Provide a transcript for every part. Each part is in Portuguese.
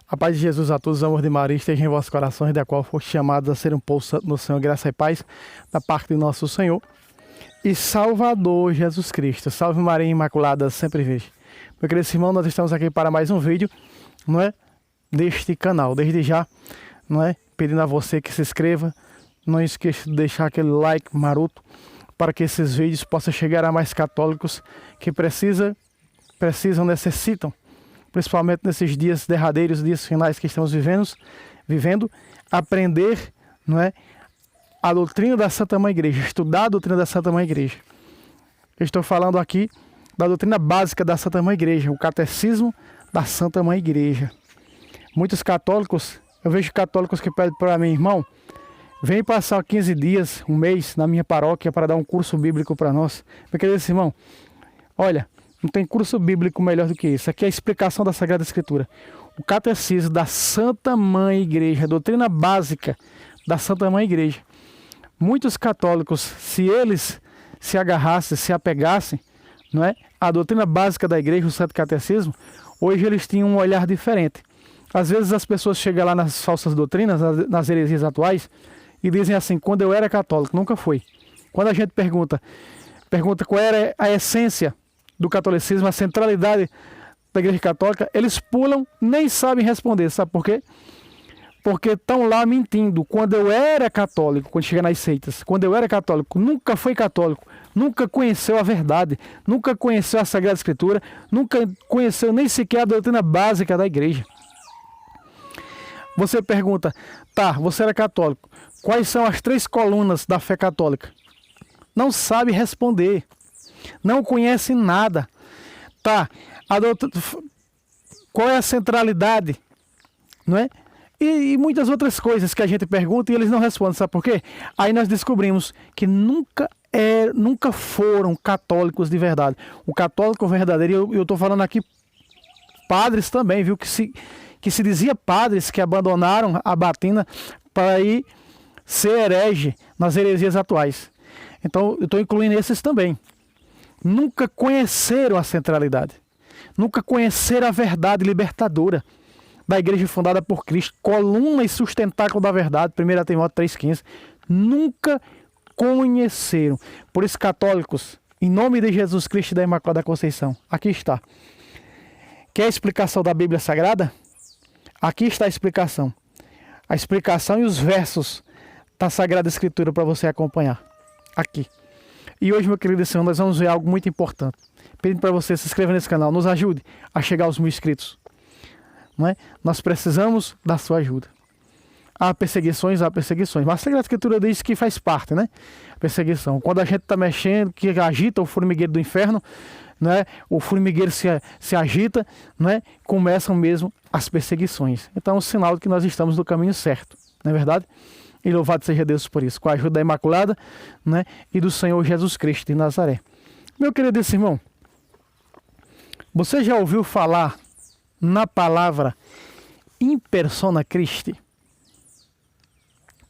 A paz de Jesus a todos, o amor de Maria esteja em vossos corações, da qual foste chamados a ser um povo santo no Senhor, graça e paz da parte de nosso Senhor e Salvador Jesus Cristo. Salve Maria Imaculada, sempre virgem. Meu querido irmão, nós estamos aqui para mais um vídeo, não é, deste canal. Desde já, não é, pedindo a você que se inscreva, não esqueça de deixar aquele like maroto para que esses vídeos possam chegar a mais católicos que necessitam, principalmente nesses dias derradeiros, dias finais que estamos vivendo, aprender, não é, a doutrina da Santa Mãe Igreja, estudar a doutrina da Santa Mãe Igreja. Eu estou falando aqui da doutrina básica da Santa Mãe Igreja, o catecismo da Santa Mãe Igreja. Muitos católicos, eu vejo católicos que pedem para mim, irmão, vem passar 15 dias, um mês na minha paróquia para dar um curso bíblico para nós. Meu querido irmão, olha, não tem curso bíblico melhor do que isso. Aqui é a explicação da Sagrada Escritura. O catecismo da Santa Mãe Igreja, a doutrina básica da Santa Mãe Igreja. Muitos católicos, se eles se agarrassem, se apegassem, não é, à doutrina básica da Igreja, o Santo Catecismo, hoje eles tinham um olhar diferente. Às vezes as pessoas chegam lá nas falsas doutrinas, nas heresias atuais, e dizem assim, quando eu era católico, nunca foi. Quando a gente pergunta qual era a essência do catolicismo, a centralidade da Igreja Católica, eles pulam, nem sabem responder. Sabe por quê? Porque estão lá mentindo. Quando eu era católico, quando chega nas seitas, quando eu era católico, nunca foi católico, nunca conheceu a verdade, nunca conheceu a Sagrada Escritura, nunca conheceu nem sequer a doutrina básica da Igreja. Você pergunta, tá, você era católico, quais são as 3 colunas da fé católica? Não sabe responder. Não conhece nada. Tá, qual é a centralidade? Não é? E muitas outras coisas que a gente pergunta e eles não respondem. Sabe por quê? Aí nós descobrimos que nunca foram católicos de verdade. O católico verdadeiro, eu estou falando aqui padres também, viu? Que se dizia padres que abandonaram a batina para ir ser herege nas heresias atuais. Então eu estou incluindo esses também. Nunca conheceram a centralidade, nunca conheceram a verdade libertadora da Igreja fundada por Cristo, coluna e sustentáculo da verdade, 1 Timóteo 3,15, nunca conheceram. Por isso, católicos, em nome de Jesus Cristo e da Imaculada Conceição, aqui está. Quer a explicação da Bíblia Sagrada? Aqui está a explicação e os versos da Sagrada Escritura para você acompanhar, aqui. E hoje, meu querido Senhor, nós vamos ver algo muito importante. Pedindo para você se inscrever nesse canal, nos ajude a chegar aos 1000 inscritos. Não é? Nós precisamos da sua ajuda. Há perseguições, mas a Sagrada Escritura diz que faz parte, né? Perseguição. Quando a gente está mexendo, que agita o formigueiro do inferno, né? O formigueiro se agita, né? Começam mesmo as perseguições. Então é um sinal de que nós estamos no caminho certo, não é verdade? E louvado seja Deus por isso, com a ajuda da Imaculada, né, e do Senhor Jesus Cristo de Nazaré. Meu querido irmão, você já ouviu falar na palavra in persona Christi?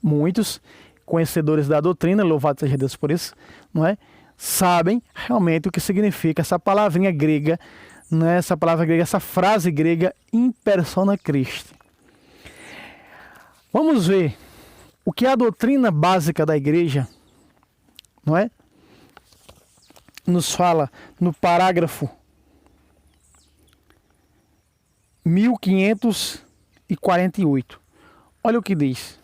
Muitos conhecedores da doutrina, louvado seja Deus por isso, não é, sabem realmente o que significa essa palavrinha grega, né, essa frase grega in persona Christi. Vamos ver o que é a doutrina básica da Igreja, não é? Nos fala no parágrafo 1548. Olha o que diz.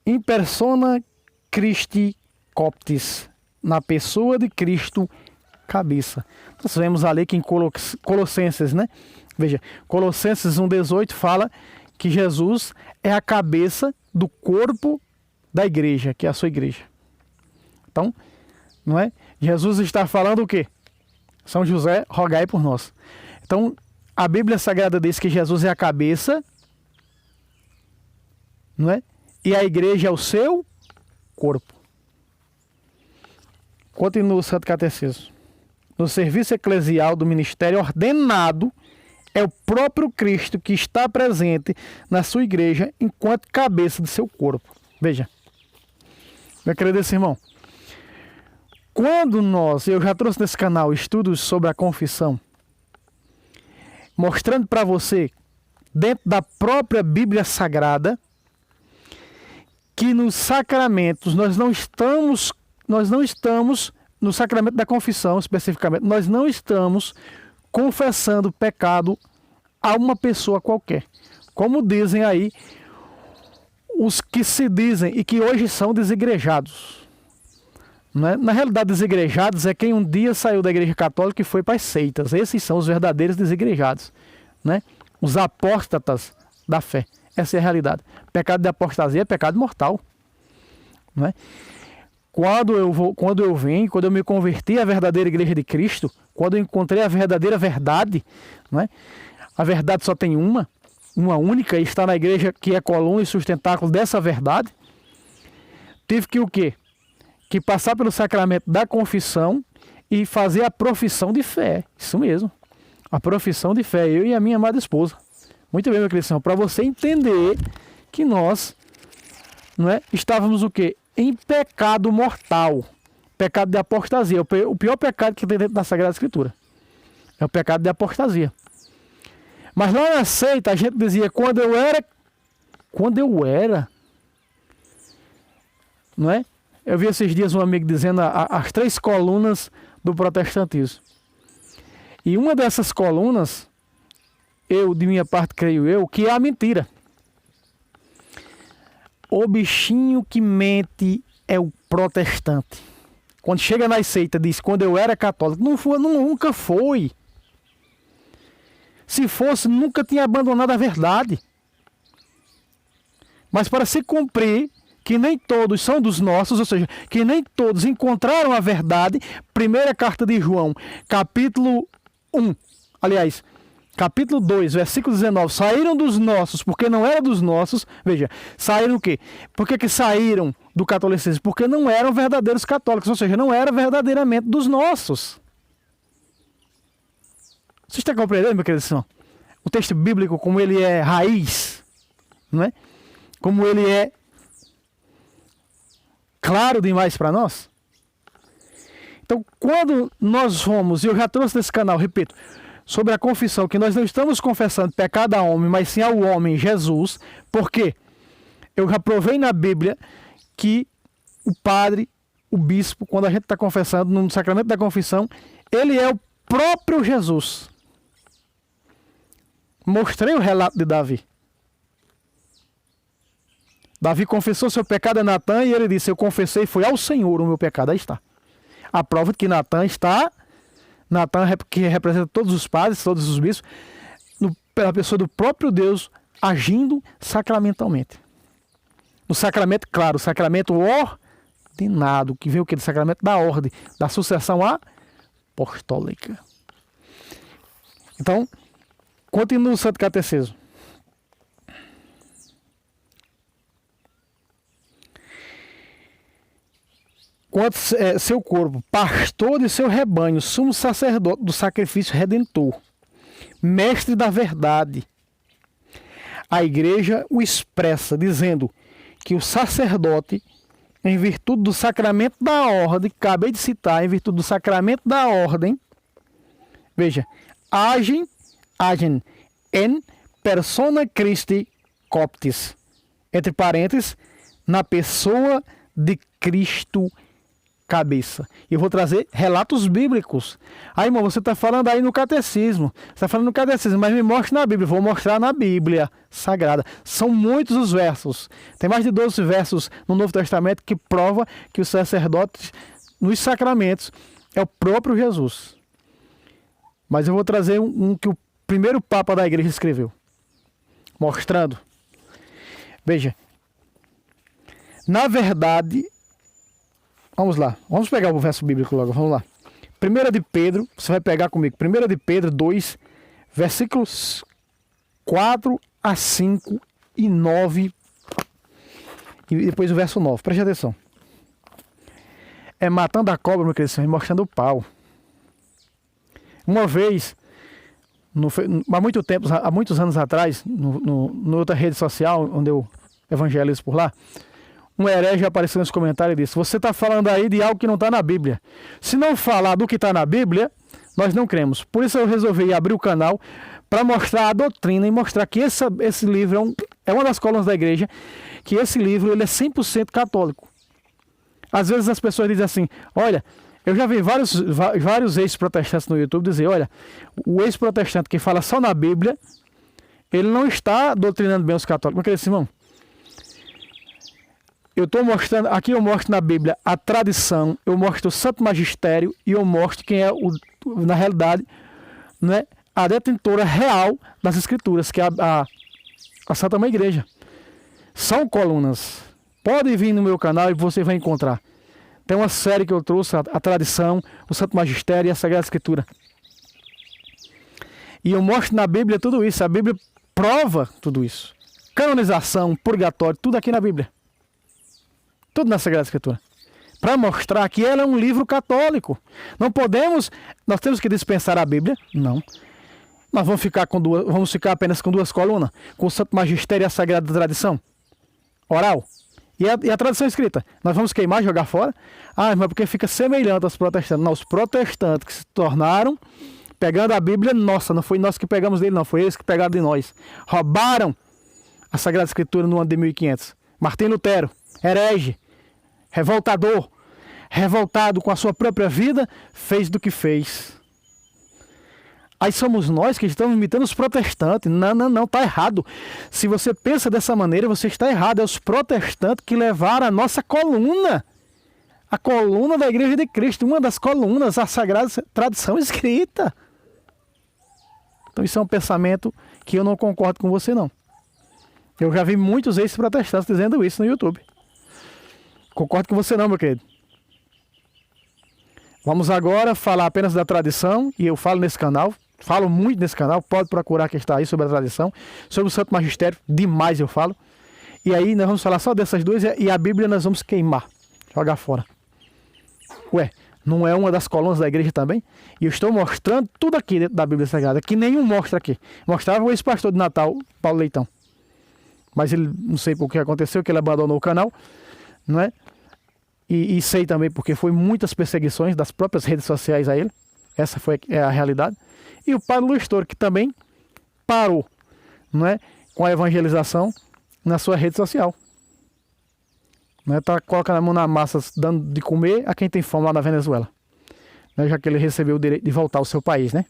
In persona Christi Coptis, na pessoa de Cristo, cabeça. Nós vemos ali que em Colossenses, né? Veja, Colossenses 1,18 fala que Jesus é a cabeça do corpo da igreja, que é a sua igreja. Então, não é? Jesus está falando o quê? São José, rogai por nós. Então, a Bíblia Sagrada diz que Jesus é a cabeça, não é? E a igreja é o seu corpo. Continua o Santo Catecismo. No serviço eclesial do ministério ordenado, é o próprio Cristo que está presente na sua igreja enquanto cabeça de seu corpo. Veja, meu querido irmão, quando eu já trouxe nesse canal estudos sobre a confissão, mostrando para você, dentro da própria Bíblia Sagrada, que nos sacramentos nós não estamos, no sacramento da confissão especificamente, nós não estamos confessando pecado a uma pessoa qualquer. Como dizem aí os que se dizem e que hoje são desigrejados. Né? Na realidade, desigrejados é quem um dia saiu da igreja católica e foi para as seitas. Esses são os verdadeiros desigrejados. Né? Os apóstatas da fé. Essa é a realidade. Pecado de apostasia é pecado mortal. Né? Quando eu me converti à verdadeira igreja de Cristo, quando eu encontrei a verdadeira verdade, né? A verdade só tem uma única, e está na igreja que é coluna e sustentáculo dessa verdade, tive que o quê? Que passar pelo sacramento da confissão e fazer a profissão de fé. Isso mesmo. A profissão de fé, eu e a minha amada esposa. Muito bem, meu querido, para você entender que nós, não é, estávamos o quê? Em pecado mortal. Pecado de apostasia. O pior pecado que tem dentro da Sagrada Escritura. É o pecado de apostasia. Mas lá na seita a gente dizia, quando eu era, não é? Eu vi esses dias um amigo dizendo as 3 colunas do protestantismo. E uma dessas colunas, de minha parte, creio eu, que é a mentira. O bichinho que mente é o protestante. Quando chega na seita, diz, quando eu era católico, nunca foi. Se fosse, nunca tinha abandonado a verdade. Mas para se cumprir que nem todos são dos nossos, ou seja, que nem todos encontraram a verdade, primeira carta de João, capítulo 1, aliás, capítulo 2, versículo 19, saíram dos nossos porque não era dos nossos. Veja, saíram o quê? Por que saíram do catolicismo? Porque não eram verdadeiros católicos, ou seja, não era verdadeiramente dos nossos. Você está compreendendo, meu querido? O texto bíblico, como ele é raiz, não é? Como ele é claro demais para nós. Então, quando nós vamos, e eu já trouxe nesse canal, repito, sobre a confissão, que nós não estamos confessando pecado a homem, mas sim ao homem Jesus, porque eu já provei na Bíblia que o padre, o bispo, quando a gente está confessando no sacramento da confissão, ele é o próprio Jesus. Mostrei o relato de Davi. Davi confessou seu pecado a Natã e ele disse, eu confessei, foi ao Senhor o meu pecado. Aí está. A prova de que Natã, que representa todos os padres, todos os bispos, pela pessoa do próprio Deus, agindo sacramentalmente. No sacramento, claro, o sacramento ordenado, que vem o que? Do sacramento da ordem, da sucessão apostólica. Então, continua o Santo Catecismo. Quanto seu corpo, pastor de seu rebanho, sumo sacerdote do sacrifício redentor, mestre da verdade. A igreja o expressa, dizendo que o sacerdote, em virtude do sacramento da ordem, que acabei de citar, em virtude do sacramento da ordem, veja, agem en persona Christi coptis, entre parênteses, na pessoa de Cristo cabeça. E eu vou trazer relatos bíblicos. Aí, irmão, você está falando aí no catecismo. Você está falando no catecismo, mas me mostre na Bíblia. Vou mostrar na Bíblia Sagrada. São muitos os versos. Tem mais de 12 versos no Novo Testamento que prova que o sacerdote nos sacramentos é o próprio Jesus. Mas eu vou trazer um que o primeiro Papa da Igreja escreveu. Mostrando. Veja. Na verdade, vamos lá. Vamos pegar o verso bíblico logo. Vamos lá. 1 de Pedro, você vai pegar comigo. 1 de Pedro 2, versículos 4 a 5 e 9. E depois o verso 9. Preste atenção. É matando a cobra, meu querido, e mostrando o pau. Uma vez, há muitos anos atrás, no outra rede social, onde eu evangelizo por lá, um herege apareceu nos comentários e disse: você está falando aí de algo que não está na Bíblia. Se não falar do que está na Bíblia, Nós não cremos. Por isso eu resolvi abrir o canal para mostrar a doutrina e mostrar que esse livro é uma das colunas da igreja, que esse livro ele é 100% católico. Às vezes as pessoas dizem assim, olha, eu já vi vários ex-protestantes no YouTube dizer, olha, o ex-protestante que fala só na Bíblia, ele não está doutrinando bem os católicos. Meu querido irmão, eu estou mostrando, aqui eu mostro na Bíblia a tradição, eu mostro o Santo Magistério e eu mostro quem é, na realidade, né, a detentora real das Escrituras, que é a Santa Mãe Igreja. São colunas. Pode vir no meu canal e você vai encontrar. Tem uma série que eu trouxe, a tradição, o Santo Magistério e a Sagrada Escritura. E eu mostro na Bíblia tudo isso. A Bíblia prova tudo isso. Canonização, purgatório, tudo aqui na Bíblia. Tudo na Sagrada Escritura. Para mostrar que ela é um livro católico. Nós temos que dispensar a Bíblia? Não. Nós vamos ficar apenas com duas colunas? Com o Santo Magistério e a Sagrada Tradição? Oral? E a tradição escrita? Nós vamos queimar, jogar fora? Ah, mas porque fica semelhante aos protestantes. Não, os protestantes que se tornaram, pegando a Bíblia, nossa, não foi nós que pegamos dele, não, foi eles que pegaram de nós. Roubaram a Sagrada Escritura no ano de 1500. Martim Lutero, herege, revoltado com a sua própria vida, fez do que fez. Aí somos nós que estamos imitando os protestantes. Não, está errado. Se você pensa dessa maneira, você está errado. É os protestantes que levaram a nossa coluna. A coluna da Igreja de Cristo. Uma das colunas, a Sagrada Tradição escrita. Então isso é um pensamento que eu não concordo com você, não. Eu já vi muitos ex-protestantes dizendo isso no YouTube. Concordo com você não, meu querido. Vamos agora falar apenas da tradição. E eu falo nesse canal. Falo muito nesse canal, pode procurar que está aí sobre a tradição, sobre o Santo Magistério, demais eu falo. E aí nós vamos falar só dessas duas e a Bíblia nós vamos queimar, jogar fora. Ué, não é uma das colunas da igreja também? E eu estou mostrando tudo aqui dentro da Bíblia Sagrada, que nenhum mostra aqui. Mostrava o ex-pastor de Natal, Paulo Leitão. Mas ele, não sei por que aconteceu, que ele abandonou o canal, não é? E sei também porque foi muitas perseguições das próprias redes sociais a ele. Essa foi a realidade. E o padre Luiz Toro, que também parou, não é, com a evangelização na sua rede social. Está colocando a mão na massa, dando de comer a quem tem fome lá na Venezuela. Né, já que ele recebeu o direito de voltar ao seu país. Né?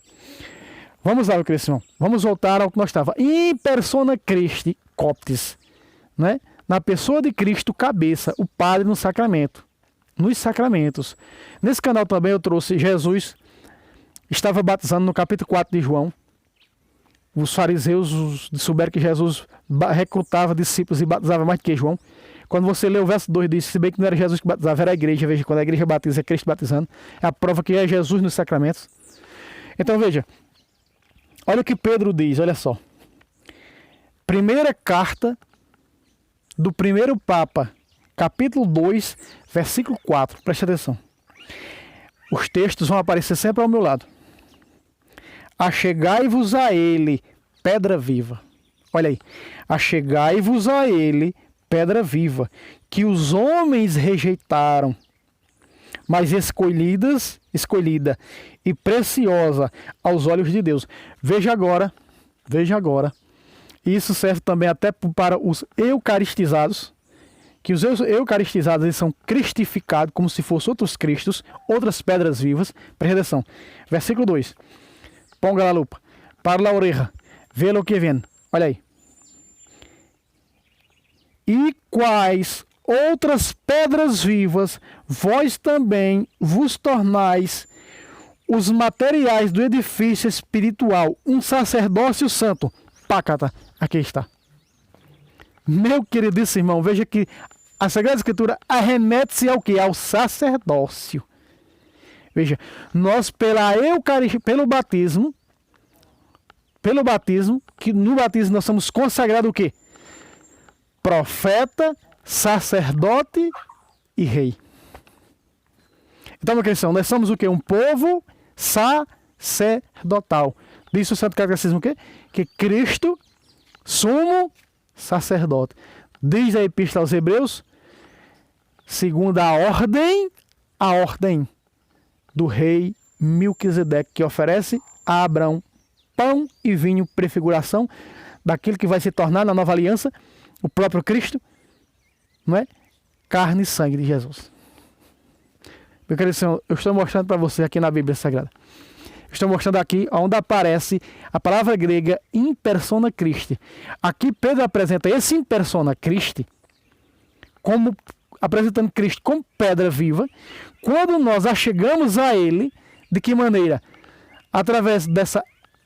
Vamos lá, meu querido irmão. Vamos voltar ao que nós estávamos. In persona Christi coptis. Né? Na pessoa de Cristo, cabeça, o padre no sacramento. Nos sacramentos. Nesse canal também eu trouxe Jesus estava batizando no capítulo 4 de João. Os fariseus souberam que Jesus recrutava discípulos e batizava mais do que João. Quando você lê o verso 2, diz, se bem que não era Jesus que batizava, era a igreja. Veja, quando a igreja batiza, é Cristo batizando. É a prova que é Jesus nos sacramentos. Então veja, olha o que Pedro diz, olha só. Primeira carta do primeiro Papa, capítulo 2, versículo 4. Preste atenção. Os textos vão aparecer sempre ao meu lado. Achegai-vos a ele, pedra viva. Olha aí. Achegai-vos a ele, pedra viva, que os homens rejeitaram, mas escolhida e preciosa aos olhos de Deus. Veja agora, isso serve também até para os eucaristizados, que os eucaristizados eles são cristificados como se fossem outros cristos, outras pedras vivas. Presta atenção. Versículo 2. Ponga a lupa. Para la oreja. Vê lo que vem. Olha aí. E quais outras pedras vivas vós também vos tornais os materiais do edifício espiritual, um sacerdócio santo. Pácata. Aqui está. Meu queridíssimo irmão, veja que a Sagrada Escritura arremete-se ao que? Ao sacerdócio. Veja, nós pelo batismo, que no batismo nós somos consagrados o quê? Profeta, sacerdote e rei. Então, meu querido, nós somos o quê? Um povo sacerdotal. Diz o Santo Catecismo o quê? Que Cristo, sumo sacerdote. Diz a Epístola aos Hebreus, segundo a ordem do rei Melquisedeque, que oferece a Abraão pão e vinho, prefiguração daquilo que vai se tornar na nova aliança, o próprio Cristo, não é? Carne e sangue de Jesus. Meu querido Senhor, eu estou mostrando para você aqui na Bíblia Sagrada. Estou mostrando aqui onde aparece a palavra grega in persona Christi. Aqui Pedro apresenta esse in persona Christi como apresentando Cristo como pedra viva. Quando nós achegamos a Ele, de que maneira? Através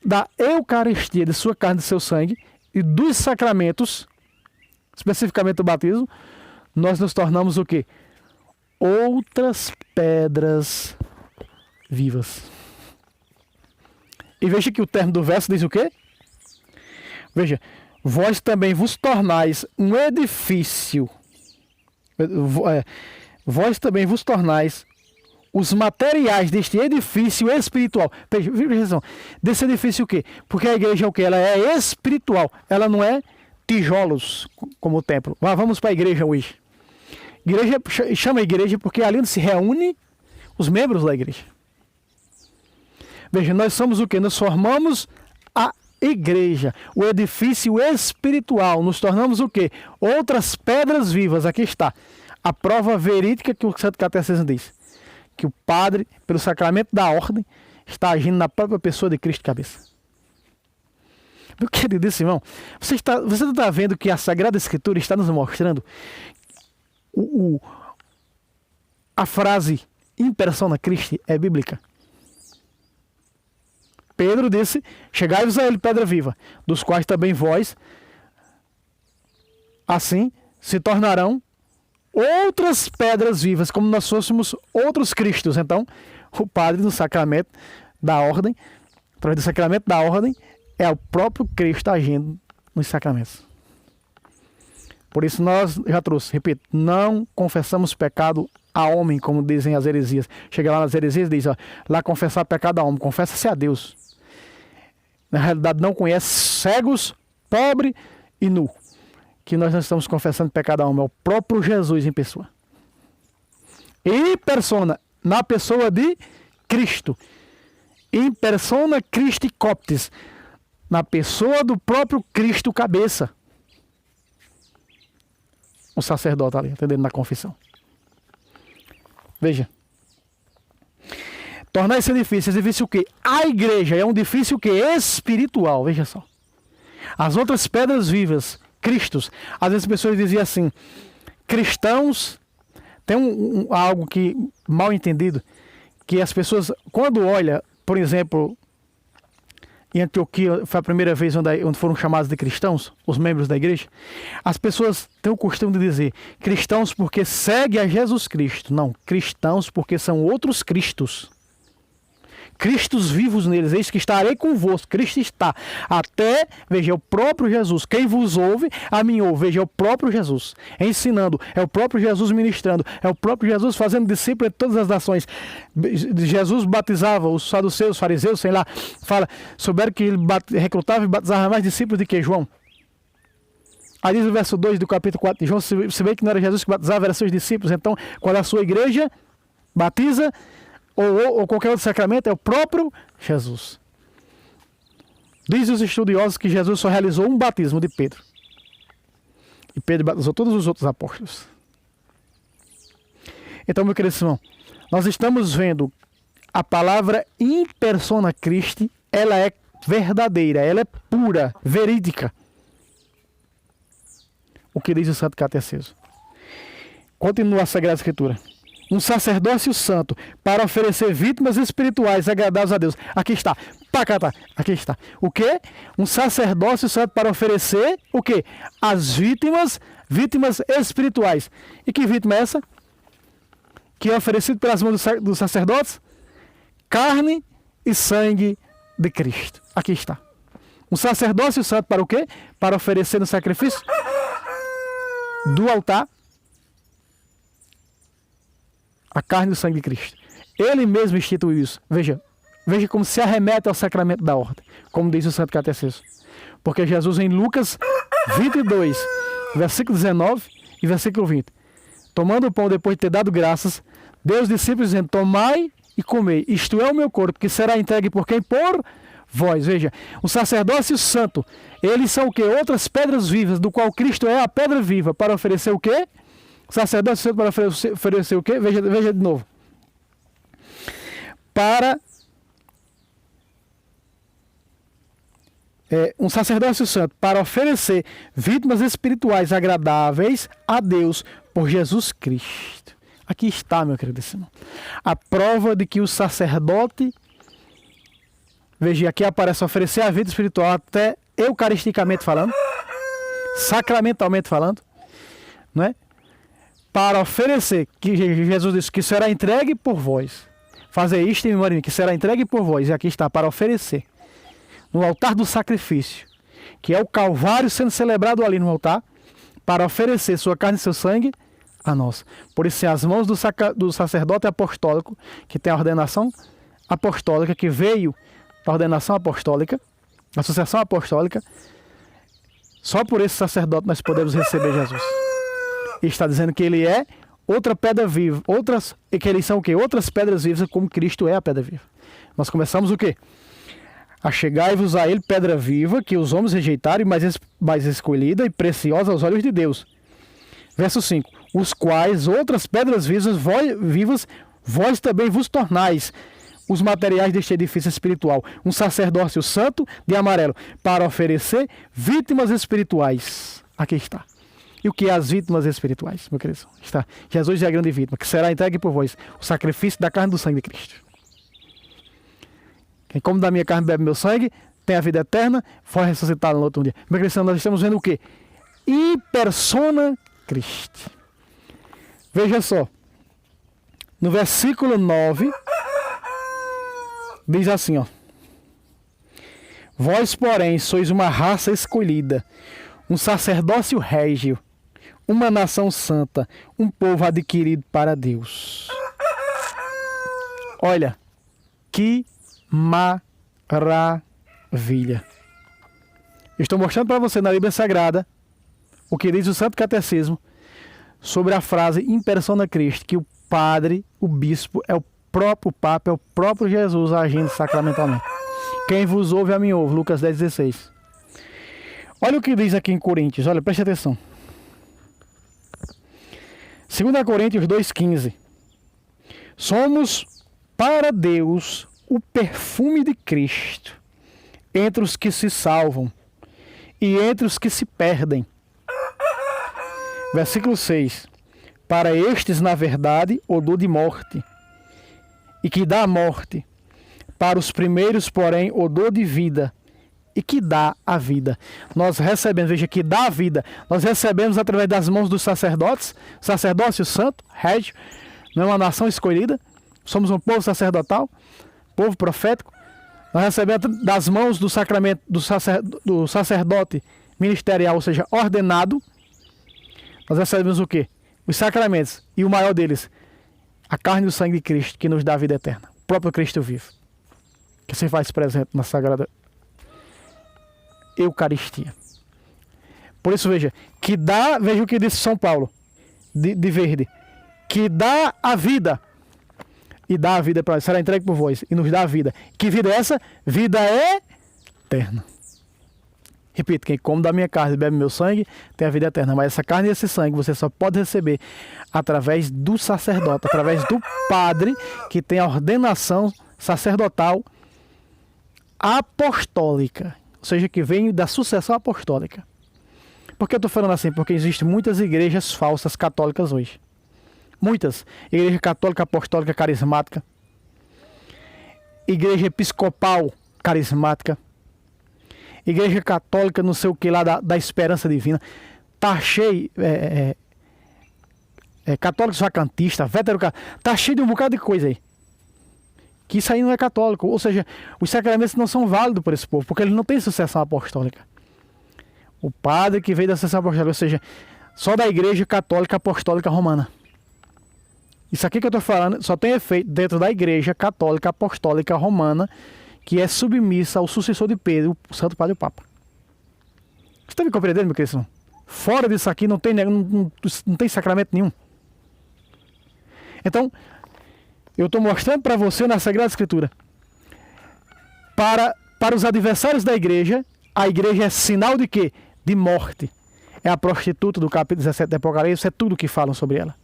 da Eucaristia, de sua carne e de seu sangue, e dos sacramentos, especificamente o batismo, nós nos tornamos o quê? Outras pedras vivas. E veja que o termo do verso diz o quê? Veja, vós também vos tornais um edifício. Vós também vos tornais os materiais deste edifício espiritual. Veja atenção, desse edifício o quê? Porque a igreja é o quê? Ela é espiritual. Ela não é tijolos como o templo. Vamos para a igreja hoje. Igreja, chama a igreja porque ali onde se reúne os membros da igreja. Veja, nós somos o quê? Nós formamos a igreja, o edifício espiritual. Nos tornamos o quê? Outras pedras vivas. Aqui está a prova verídica que o Santo Catecismo diz. Que o padre, pelo sacramento da ordem, está agindo na própria pessoa de Cristo cabeça. Meu querido irmão, você está vendo que a Sagrada Escritura está nos mostrando a frase in persona Christi é bíblica. Pedro disse, chegai-vos a ele, pedra viva, dos quais também vós, assim, se tornarão outras pedras vivas, como nós fôssemos outros Cristos. Então, o padre no sacramento da ordem, através do sacramento da ordem, é o próprio Cristo agindo nos sacramentos. Por isso nós, já trouxe, repito, não confessamos pecado a homem, como dizem as heresias. Chega lá nas heresias e diz, ó, lá confessar pecado a homem, confessa-se a Deus. Na realidade não conhece cegos, pobre e nu. Que nós não estamos confessando pecado a homem, é o próprio Jesus em pessoa. E persona, na pessoa de Cristo. In persona Christi Coptis, na pessoa do próprio Cristo cabeça. O sacerdote ali, atendendo na confissão. Veja. Tornar esse edifício o quê? A igreja é um edifício o quê? Espiritual, veja só. As outras pedras vivas, Cristos, às vezes as pessoas diziam assim, cristãos, tem algo que mal entendido, que as pessoas, quando olham, por exemplo, em Antioquia, foi a primeira vez onde foram chamados de cristãos, os membros da igreja, as pessoas têm o costume de dizer, cristãos porque seguem a Jesus Cristo. Não, cristãos porque são outros Cristos. Cristos vivos neles, eis que estarei convosco. Cristo está até, veja, é o próprio Jesus. Quem vos ouve, a mim ouve. Veja, é o próprio Jesus ensinando, é o próprio Jesus ministrando, é o próprio Jesus fazendo discípulo de todas as nações. Jesus batizava os saduceus, os fariseus, sei lá, fala, souberam que ele recrutava e batizava mais discípulos do que João. Aí diz o verso 2 do capítulo 4 de João, se vê que não era Jesus que batizava, eram seus discípulos. Então, quando a sua igreja batiza, ou qualquer outro sacramento, é o próprio Jesus. Diz os estudiosos que Jesus só realizou um batismo de Pedro. E Pedro batizou todos os outros apóstolos. Então, meu querido irmão, nós estamos vendo a palavra in persona Christi, ela é verdadeira, ela é pura, verídica. O que diz o Santo Catecismo. Continua a Sagrada Escritura. Um sacerdócio santo para oferecer vítimas espirituais agradáveis a Deus. Aqui está. Pacata. Aqui está. O quê? Um sacerdócio santo para oferecer o quê? As vítimas espirituais. E que vítima é essa? Que é oferecido pelas mãos dos sacerdotes? Carne e sangue de Cristo. Aqui está. Um sacerdócio santo para o quê? Para oferecer no sacrifício do altar a carne e o sangue de Cristo. Ele mesmo instituiu isso. Veja como se arremete ao sacramento da ordem, como diz o Santo Catecismo. Porque Jesus em Lucas 22, versículo 19 e versículo 20, tomando o pão depois de ter dado graças, deu aos discípulos dizendo, tomai e comei. Isto é o meu corpo, que será entregue por quem? Por vós. Veja, o sacerdócio santo, eles são o quê? Outras pedras vivas, do qual Cristo é a pedra viva, para oferecer o quê? O sacerdócio santo para oferecer o quê? Veja de novo. Para um sacerdócio santo, para oferecer vítimas espirituais agradáveis a Deus por Jesus Cristo. Aqui está, meu querido irmão, a prova de que o sacerdote, veja, aqui aparece oferecer a vida espiritual até eucaristicamente falando, sacramentalmente falando, não é? Para oferecer, que Jesus disse que será entregue por vós. Fazer isto em memória, que será entregue por vós. E aqui está, para oferecer. No altar do sacrifício, que é o Calvário sendo celebrado ali no altar, para oferecer sua carne e seu sangue a nós. Por isso, as mãos do sacerdote apostólico, que tem a ordenação apostólica, que veio da ordenação apostólica, da sucessão apostólica, só por esse sacerdote nós podemos receber Jesus. E está dizendo que ele é outra pedra viva, que eles são o quê? Outras pedras vivas, como Cristo é a pedra viva. Nós começamos o quê? Achegai-vos a ele, pedra viva, que os homens rejeitaram, mas escolhida e preciosa aos olhos de Deus. Verso 5. Os quais outras pedras vivas, vós também vos tornais os materiais deste edifício espiritual. Um sacerdócio santo de amarelo, para oferecer vítimas espirituais. Aqui está. E o que é as vítimas espirituais, meu querido? Está. Jesus é a grande vítima, que será entregue por vós. O sacrifício da carne e do sangue de Cristo. Quem come da minha carne e bebe meu sangue, tem a vida eterna, foi ressuscitado no outro dia. Meu querido, nós estamos vendo o quê? E persona Christi. Veja só. No versículo 9, diz assim, ó. Vós, porém, sois uma raça escolhida, um sacerdócio régio, uma nação santa, um povo adquirido para Deus. Olha, que maravilha. Estou mostrando para você na Bíblia Sagrada o que diz o Santo Catecismo sobre a frase in persona Christi, que o padre, o bispo, é o próprio Papa, é o próprio Jesus agindo sacramentalmente. Quem vos ouve, a mim ouve. Lucas 10,16. Olha o que diz aqui em Coríntios, olha, preste atenção. 2 Coríntios 2,15. Somos para Deus o perfume de Cristo entre os que se salvam e entre os que se perdem. Versículo 6. Para estes, na verdade, odor de morte, e que dá a morte. Para os primeiros, porém, odor de vida, e que dá a vida. Nós recebemos, veja, que dá a vida. Nós recebemos através das mãos dos sacerdotes, sacerdócio santo, régio, não é uma nação escolhida, somos um povo sacerdotal, povo profético. Nós recebemos das mãos do sacramento do sacerdote ministerial, ou seja, ordenado. Nós recebemos o quê? Os sacramentos, e o maior deles, a carne e o sangue de Cristo, que nos dá a vida eterna. O próprio Cristo vivo, que se faz presente na Sagrada Eucaristia. Por isso, veja, que dá, veja o que disse São Paulo, de verde, que dá a vida, e dá a vida para será entregue por vós, e nos dá a vida. Que vida é essa? Vida eterna. Repito, quem come da minha carne e bebe meu sangue, tem a vida eterna. Mas essa carne e esse sangue você só pode receber através do sacerdote, através do padre, que tem a ordenação sacerdotal apostólica. Ou seja, que vem da sucessão apostólica. Por que eu estou falando assim? Porque existem muitas igrejas falsas católicas hoje. Muitas. Igreja católica apostólica carismática. Igreja episcopal carismática. Igreja católica não sei o que lá da esperança divina. Tá cheio. Católico vacantista, veterocatólico. Tá cheio de um bocado de coisa aí. Que isso aí não é católico. Ou seja, os sacramentos não são válidos por esse povo, porque eles não têm sucessão apostólica. O padre que veio da sucessão apostólica, ou seja, só da igreja católica apostólica romana. Isso aqui que eu estou falando só tem efeito dentro da igreja católica apostólica romana, que é submissa ao sucessor de Pedro, o Santo Padre e o Papa. Você está me compreendendo, meu querido? Fora disso aqui não tem sacramento nenhum. Então, Eu estou mostrando para você na Sagrada Escritura. Para os adversários da igreja, a igreja é sinal de quê? De morte. É a prostituta do capítulo 17 do Apocalipse, é tudo que falam sobre ela.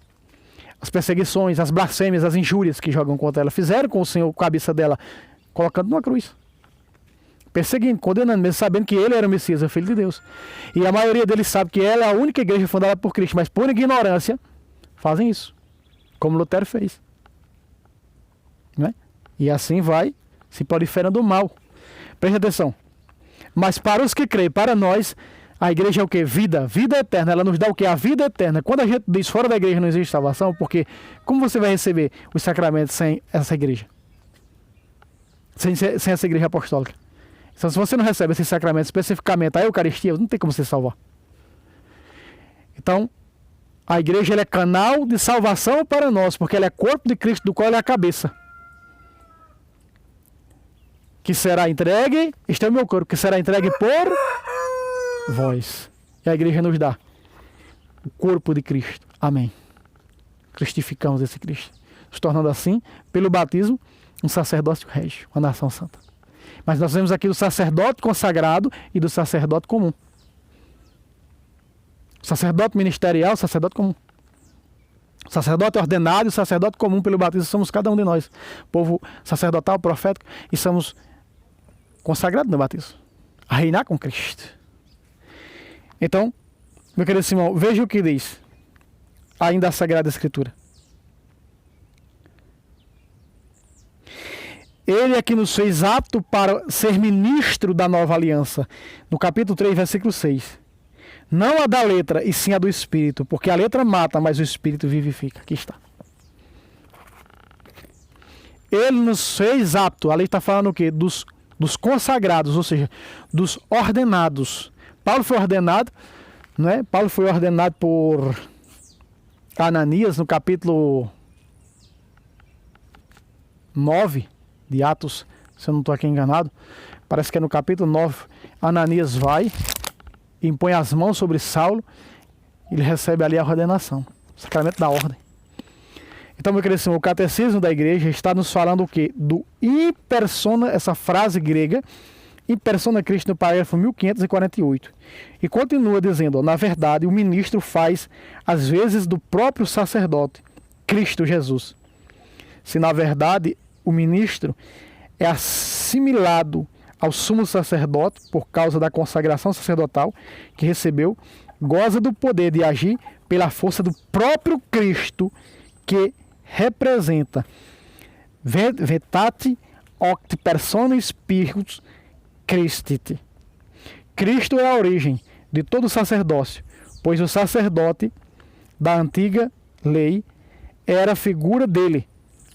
As perseguições, as blasfêmias, as injúrias que jogam contra ela. Fizeram com o Senhor, com a cabeça dela, colocando numa cruz. Perseguindo, condenando, mesmo sabendo que ele era o Messias, o Filho de Deus. E a maioria deles sabe que ela é a única igreja fundada por Cristo, mas por ignorância, fazem isso. Como Lutero fez. Né? E assim vai se proliferando o mal. Preste atenção. Mas para os que creem, para nós, a igreja é o que? Vida. Vida eterna. Ela nos dá o que? A vida eterna. Quando a gente diz fora da igreja não existe salvação, porque como você vai receber os sacramentos sem essa igreja? Sem essa igreja apostólica. Então, se você não recebe esses sacramentos, especificamente a Eucaristia, não tem como você salvar. Então, a igreja ela é canal de salvação para nós, porque ela é corpo de Cristo, do qual ela é a cabeça. Que será entregue, este é o meu corpo, que será entregue por vós. E a igreja nos dá o corpo de Cristo. Amém. Cristificamos esse Cristo, nos tornando assim, pelo batismo, um sacerdócio régio, uma nação santa. Mas nós vemos aqui do sacerdote consagrado e do sacerdote comum. Sacerdote ministerial, sacerdote comum. Sacerdote ordenado e sacerdote comum pelo batismo somos cada um de nós. Povo sacerdotal, profético, e somos consagrados no batismo. A reinar com Cristo. Então, meu querido Simão, veja o que diz ainda a Sagrada Escritura. Ele é que nos fez apto para ser ministro da nova aliança. No capítulo 3, versículo 6. Não a da letra, e sim a do Espírito. Porque a letra mata, mas o Espírito vivifica. Aqui está. Ele nos fez apto. A lei está falando o quê? Dos consagrados, ou seja, dos ordenados. Paulo foi ordenado, não é? Paulo foi ordenado por Ananias no capítulo 9 de Atos, se eu não estou aqui enganado, parece que é no capítulo 9, Ananias vai, impõe as mãos sobre Saulo, e ele recebe ali a ordenação, o sacramento da ordem. Então, meu querido, o catecismo da igreja está nos falando o quê? Do in persona, essa frase grega, in persona Christi, no parágrafo 1548. E continua dizendo, ó, na verdade, o ministro faz as vezes do próprio sacerdote, Cristo Jesus. Se na verdade o ministro é assimilado ao sumo sacerdote por causa da consagração sacerdotal que recebeu, goza do poder de agir pela força do próprio Cristo que representa vetate octi persona spiritus Christi. Cristo é a origem de todo sacerdócio, pois o sacerdote da antiga lei era a figura dele,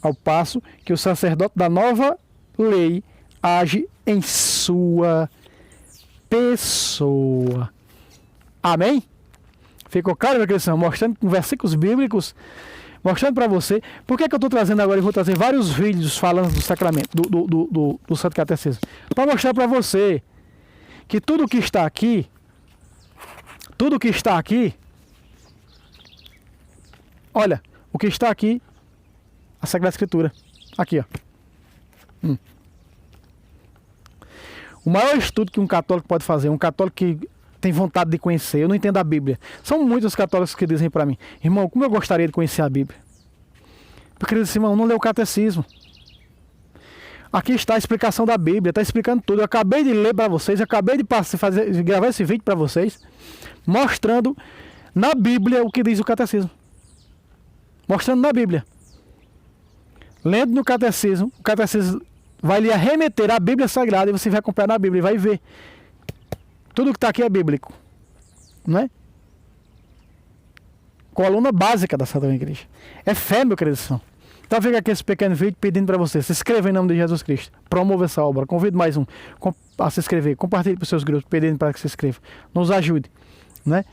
ao passo que o sacerdote da nova lei age em sua pessoa. Amém? Ficou claro, meu querido? Mostrando com versículos bíblicos, mostrando para você. Por que eu estou trazendo agora? Eu vou trazer vários vídeos falando do sacramento, do Santo Catecismo. Para mostrar para você que tudo que está aqui, olha, o que está aqui, a Sagrada Escritura. Aqui, ó. O maior estudo que um católico pode fazer, um católico que tem vontade de conhecer, eu não entendo a Bíblia. São muitos católicos que dizem para mim, irmão, como eu gostaria de conhecer a Bíblia. Meu querido irmão, não leu o catecismo. Aqui está a explicação da Bíblia, está explicando tudo. Eu acabei de ler para vocês, acabei de gravar esse vídeo para vocês, mostrando na Bíblia o que diz o catecismo. Mostrando na Bíblia. Lendo no catecismo, o catecismo vai lhe remeter à Bíblia Sagrada e você vai acompanhar na Bíblia e vai ver. Tudo que está aqui é bíblico. Não é? Coluna básica da Santa Igreja. É fé, meu querido irmão. Então fica aqui esse pequeno vídeo pedindo para você se inscreva em nome de Jesus Cristo. Promova essa obra. Convido mais um a se inscrever. Compartilhe para os seus grupos pedindo para que se inscreva. Nos ajude. Né?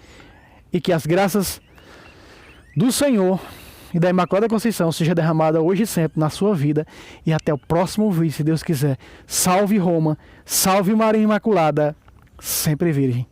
E que as graças do Senhor e da Imaculada Conceição seja derramada hoje e sempre na sua vida. E até o próximo vídeo, se Deus quiser. Salve Roma, salve Maria Imaculada, sempre Virgem.